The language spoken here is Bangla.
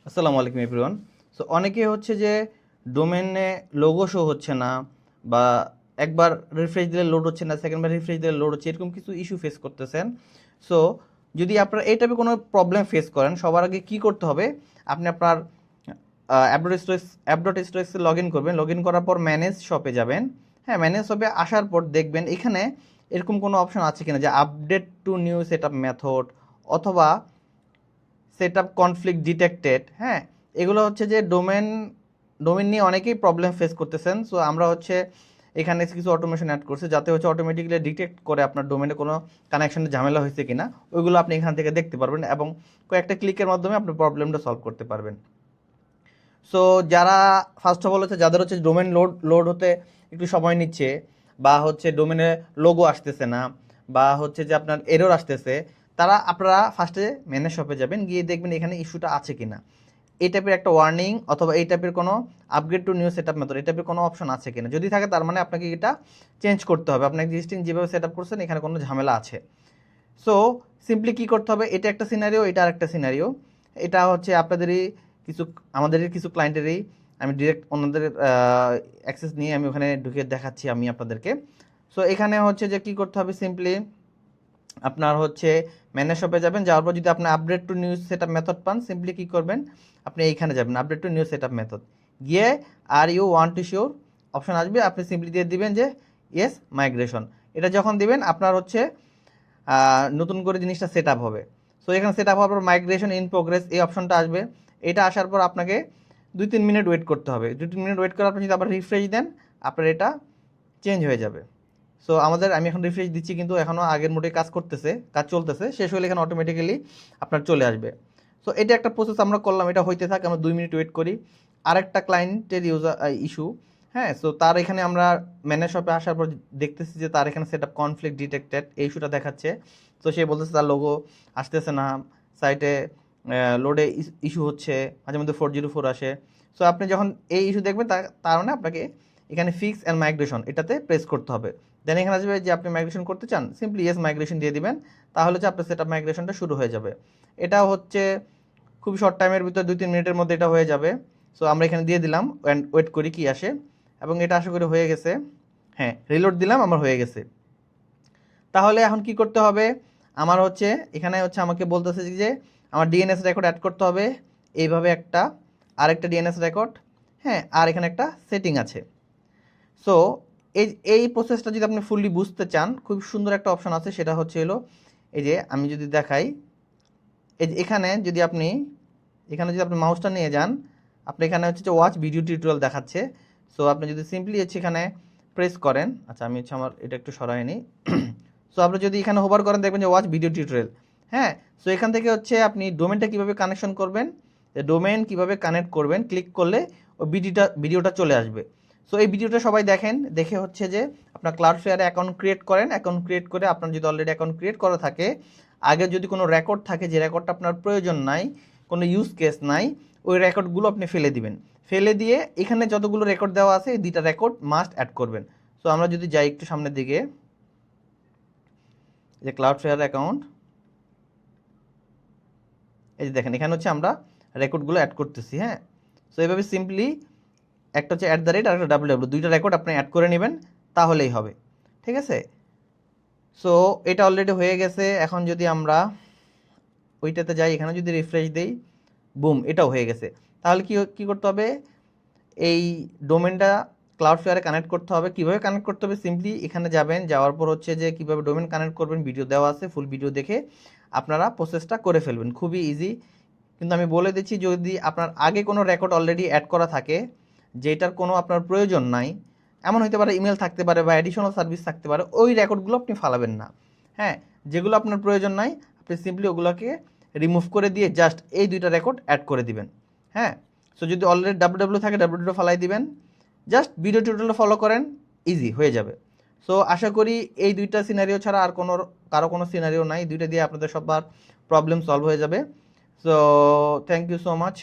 আসসালামু আলাইকুম এভরিওয়ান। সো অনেকে হচ্ছে যে ডোমেনে লোগো শো হচ্ছে না, বা একবার রিফ্রেশ দিলে লোড হচ্ছে না, সেকেন্ডবার রিফ্রেশ দিলে লোড হচ্ছে, এরকম কিছু ইস্যু ফেস করতেছেন। সো যদি আপনারা এই টাইপের কোনো প্রবলেম ফেস করেন, সবার আগে কি করতে হবে, আপনি আপনার অ্যাপ.স্টোরেজে লগ ইন করবেন। লগ ইন করার পর ম্যানেজ শপে যাবেন। হ্যাঁ, ম্যানেজ শপে আসার পর দেখবেন এখানে এরকম কোনো অপশন আছে কিনা যে update two new set up method অথবা সেট আপ কনফ্লিক্ট ডিটেক্টেড। হ্যাঁ, এগুলো হচ্ছে যে ডোমেন নিয়ে অনেকেই প্রবলেম ফেস করতেছেন। সো আমরা হচ্ছে এখানে কিছু অটোমেশন অ্যাড করছি যাতে হচ্ছে অটোমেটিক্যালি ডিটেক্ট করে আপনার ডোমেনে কোনো কানেকশনের ঝামেলা হয়েছে কিনা, ওইগুলো আপনি এখান থেকে দেখতে পারবেন এবং কয়েকটা ক্লিকের মাধ্যমে আপনি প্রবলেমটা সলভ করতে পারবেন। সো যারা ফার্স্ট অফ অল হচ্ছে যাদের হচ্ছে ডোমেন লোড হতে একটু সময় নিচ্ছে, বা হচ্ছে ডোমেনে লোগো আসতেছে না, বা হচ্ছে যে আপনার এরর আসতেছে, আপনারা ফার্স্টে ম্যানেজ শপে যাবেন, গিয়ে দেখবেন এখানে ইস্যুটা আছে কিনা, এই টাইপের একটা ওয়ার্নিং অথবা এই টাইপের কোনো upgrade two new set up method, এই টাইপের কোনো অপশন আছে কিনা। যদি থাকে তার মানে আপনাকে এটা চেঞ্জ করতে হবে, আপনার এক্সিস্টিং যেভাবে সেট আপ করছেন এখানে কোনো ঝামেলা আছে। সো সিম্পলি কী করতে হবে, এটা একটা সিনারিও, এটা আরেকটা সিনারিও। এটা হচ্ছে আপনাদেরই কিছু, আমাদেরই কিছু ক্লায়েন্টেরই আমি ডিরেক্ট ওনাদের অ্যাক্সেস নিয়ে আমি ওখানে ঢুকে দেখাচ্ছি আমি আপনাদেরকে। সো এখানে হচ্ছে যে কী করতে হবে, সিম্পলি আপনার হচ্ছে ম্যানেজ শপে যাবেন। যাওয়ার পর যদি আপনি update two new set up method পান, সিম্পলি কী করবেন, আপনি এইখানে যাবেন update two new set up method, গিয়ে are you want to sure option আসবে, আপনি সিম্পলি দিয়ে দিবেন যে ইয়েস মাইগ্রেশন। এটা যখন দিবেন আপনার হচ্ছে নতুন করে জিনিসটা সেট আপ হবে। সো এখানে সেট আপ হওয়ার পর মাইগ্রেশন ইন প্রোগ্রেস এই অপশনটা আসবে। এটা আসার পর আপনাকে 2-3 মিনিট ওয়েট করতে হবে। 2-3 মিনিট ওয়েট করার পর যদি আবার রিফ্রেশ দেন, আপনার এটা চেঞ্জ হয়ে যাবে। সো আমি এখন রিফ্রেশ দিচ্ছি, কিন্তু এখনও আগের মোডে কাজ চলতেছে, শেষ হলে এখানে অটোমেটিক্যালি আপনার চলে আসবে। সো এটা একটা প্রসেস আমরা করলাম, এটা হইতে থাকে, আমরা 2 মিনিট ওয়েট করি। আরেকটা ক্লায়েন্টের ইস্যু, হ্যাঁ, সো তার এখানে আমরা ম্যানেজ শপে আসার পর দেখতেছি যে তার এখানে সেট আপ কনফ্লিক্ট ডিটেক্টেড এই ইস্যুটা দেখাচ্ছে। তো সে বলতেছে তার লোগো আসতেছে না, সাইটে লোডে ইস্যু হচ্ছে, মাঝে মধ্যে 404 আসে। সো আপনি যখন এই ইস্যু দেখবেন তার মানে আপনাকে এখানে ফিক্স অ্যান্ড মাইগ্রেশন এটাতে প্রেস করতে হবে। দেন এখানে আসবে যে আপনি মাইগ্রেশন করতে চান, সিম্পলি ইয়েস মাইগ্রেশন দিয়ে দিবেন, তাহলে হচ্ছে আপনার সেট আপ মাইগ্রেশনটা শুরু হয়ে যাবে। এটা হচ্ছে খুব শর্ট টাইমের ভিতর 2-3 মিনিটের মধ্যে এটা হয়ে যাবে। সো আমরা এখানে দিয়ে দিলাম অ্যান্ড ওয়েট করি কি আসে, এবং এটা আশা করি হয়ে গেছে। হ্যাঁ, রিলোড দিলাম, আমার হয়ে গেছে। তাহলে এখন কি করতে হবে, আমার হচ্ছে এখানে হচ্ছে আমাকে বলতেছে যে আমার ডিএনএস রেকর্ড অ্যাড করতে হবে, এইভাবে আরেকটা ডিএনএস রেকর্ড। হ্যাঁ, আর এখানে একটা সেটিং আছে। সো এই প্রসেসটা যদি আপনি ফুললি বুঝতে চান, খুব সুন্দর একটা অপশন আছে, সেটা হচ্ছে হলো এই যে আমি যদি দেখাই, এই যে এখানে যদি আপনি মাউসটা নিয়ে যান, আপনি এখানে হচ্ছে যে ওয়াচ ভিডিও টিউটোরিয়াল দেখাচ্ছে। সো আপনি যদি সিম্পলি হচ্ছে এখানে প্রেস করেন, আচ্ছা আমি হচ্ছে আমার এটা একটু সরাই নিই। সো আপনি যদি এখানে হোভার করেন দেখবেন যে ওয়াচ ভিডিও টিউটোরিয়াল। হ্যাঁ, সো এখান থেকে হচ্ছে আপনি ডোমেনটা কীভাবে কানেকশন করবেন, ডোমেন কীভাবে কানেক্ট করবেন, ক্লিক করলে ওই ভিডিওটা চলে আসবে। সো এই ভিডিওটা সবাই দেখেন, দেখে হচ্ছে যে আপনার ক্লাউডফ্লেয়ারে অ্যাকাউন্ট ক্রিয়েট করেন। অ্যাকাউন্ট ক্রিয়েট করে আপনার যদি অলরেডি অ্যাকাউন্ট ক্রিয়েট করা থাকে, আগে যদি কোনো রেকর্ড থাকে যে রেকর্ডটা আপনার প্রয়োজন নাই, কোনো ইউজ কেস নাই, ওই রেকর্ডগুলো আপনি ফেলে দিবেন। ফেলে দিয়ে এখানে যতগুলো রেকর্ড দেওয়া আছে এই 2টা রেকর্ড মাস্ট অ্যাড করবেন। সো আমরা যদি যাই একটু সামনের দিকে, যে ক্লাউডফ্লেয়ার অ্যাকাউন্ট, এই যে দেখেন এখানে হচ্ছে আমরা রেকর্ডগুলো অ্যাড করতেছি। হ্যাঁ, সো এইভাবে সিম্পলি একটা হচ্ছে @ আর একটা www, 2টা রেকর্ড আপনি অ্যাড করে নেবেন, তাহলেই হবে। ঠিক আছে, সো এটা অলরেডি হয়ে গেছে। এখন যদি আমরা ওইটাতে যাই, এখানে যদি রিফ্রেশ দেই, বুম, এটাও হয়ে গেছে। তাহলে কি করতে হবে, এই ডোমেনটা ক্লাউডফ্লেয়ারে কানেক্ট করতে হবে। কীভাবে কানেক্ট করতে হবে, সিম্পলি এখানে যাবেন, যাওয়ার পর হচ্ছে যে কীভাবে ডোমেন কানেক্ট করবেন ভিডিও দেওয়া আছে, ফুল ভিডিও দেখে আপনারা প্রসেসটা করে ফেলবেন, খুবই ইজি। কিন্তু আমি বলে দিচ্ছি, যদি আপনার আগে কোনো রেকর্ড অলরেডি অ্যাড করা থাকে যেটার কোনো আপনার প্রয়োজন নাই, এমন হতে পারে ইমেল থাকতে পারে বা অ্যাডিশনাল সার্ভিস থাকতে পারে, ওই রেকর্ডগুলো আপনি ফালাবেন না। হ্যাঁ, যেগুলো আপনার প্রয়োজন নাই আপনি সিম্পলি ওগুলোকে রিমুভ করে দিয়ে জাস্ট এই 2টা রেকর্ড অ্যাড করে দিবেন। হ্যাঁ, সো যদি অলরেডি www থাকে www ফালাই দিবেন, জাস্ট ভিডিও টিউটোরিয়াল ফলো করেন, ইজি হয়ে যাবে। সো আশা করি এই 2টা সিনারিও ছাড়া আর কারো কোনো সিনারিও নাই, 2টা দিয়ে আপনাদের সবার প্রবলেম সলভ হয়ে যাবে। So thank you so much.